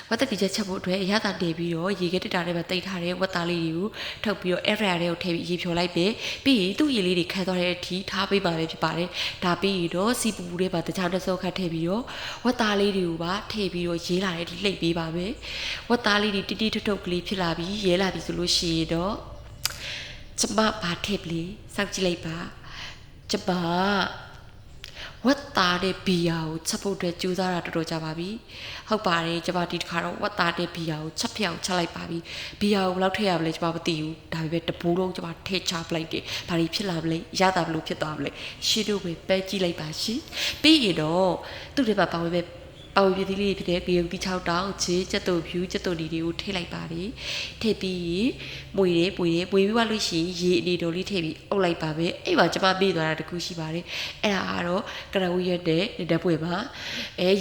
ဝတ်တတိချက်ချက်ဖို့အတွက်ရတာနေပြီးတော့ရေခဲတက်တာထဲမှာတိတ်ထားတဲ့ဝတ်သားလေးတွေကိုထုတ်ပြီးတော့ air fryer ထဲကိုထည့်ပြီးရေဖြော်လိုက်ပဲပြီးရင်သူ့ရေလေးတွေခန်းသွားတဲ့အထိထားပေးပါပဲဖြစ်ပါတယ်ဒါပြီးတော့စီပူပူလေးပါတခြားတစ်စောခတ်ထည့်ပြီးတော့ဝတ်သားလေးတွေကိုပါထည့်ပြီးတော့ရေးလာတဲ့အထိလှိပ်ပေးပါမယ်ဝတ်သားလေးတွေတိတိထုပ်ထုပ်ကလေးဖြစ်လာပြီးရဲလာပြီဆိုလို့ရှိရင်တော့ကျမဘာထည့်ပလေးစောင့်ကြည့်လိုက်ပါကျမဝတ်သားတဲ့ဘီယာကိုချက်ဖို့အတွက်ကြိုးစားတာတော်တော်ကြာပါပြီဟုတ်ပါတယ်ကျမဒီတစ်ခါတော့ဝတ်သားတဲ့ဘီယာကိုချက်ပြောင်ချက်လိုက်ပါပြီဘီယာကိုဘယ်လောက်ထည့်ရမလဲကျမမသိဘူးဒါပေမဲ့တပူးလုံးကျမထည့်ချပလိုက်တယ်ဘာလို့ဖြစ်လာမလဲရတာဘလို့ဖြစ်သွားမလဲရှင်းတို့ပဲပဲကြည့်လိုက်ပါရှင်ပြီးရင်တော့သူ့ထဲမှာပါဝင်ပဲအော်ပြည်သီးလေးဖြစ်တဲ့ဂရုတီ6တောင်ချေကျက်တုပ်ဖြူကျက်တုပ်ဒီတွေကိုထည့်လိုက်ပါပြီထည့်ပြီးမွေပြီးသွားလို့ရှိရင်ရေအနီတော်လေးထည့်ပြီးအုပ်လိုက်ပါပဲအဲ့မှာကျမပေးသွားတာတခုရှိပါတယ်အဲ့ဒါကတော့ကရဝီရက်နဲ့ဓပွေပါ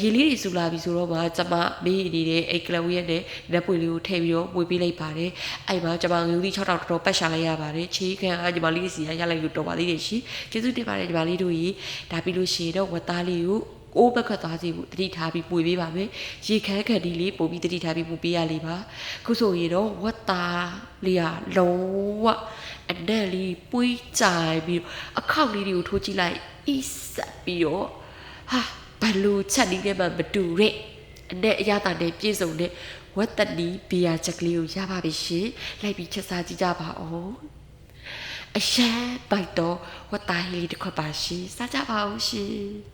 ရေလေးတွေစူလာပြီဆိုတော့မှကျမမေးနေတဲ့အဲ့ကရဝီရက်နဲ့ဓပွေလေးကိုထည့်ပြီးတော့မွေပေးလိုက်ပါတယ်အဲ့မှာကျမဂရုတီ6တောင်တော်တော်ပတ်ရှာလိုက်ရပါတယ်ချေခံကညီမလေးစီရလိုက်လို့တော်ပါသေးတယ်ရှင်ကျေးဇူးတင်ပါတယ်ညီမလေးတို့ကြီးဒါပြီးလို့ရှိရင်တော့ဝတ်သားလေးကိုအိုးဘက်ခတ်သွားစီဖို့တတိထားပြီးပွေပေးပါမယ်ရေခမ်းခက်ဒီလေးပို့ပြီးတတိထားပြီးပွေပေးရလေးပါခုဆိုရင်တော့ဝတ်သားလေးကလုံးဝအနက်လေးပွေးကြိုင်ပြီးအခောက်လေးတွေကိုထိုးကြည့်လိုက်အီးဆက်ပြီးတော့ဟာဘလူချက်လေးနဲ့မှမတူတဲ့အနက်အရသာနဲ့ပြည့်စုံတဲ့ဝတ်တနီဘီယာချက်ကလေးကိုရပါပြီရှင်လိုက်ပြီးချက်စားကြည့်ကြပါဦးအရှမ်းပိုက်တော့ဝတ်သားလေးတစ်ခွက်ပါရှင်စားကြပါဦးရှင်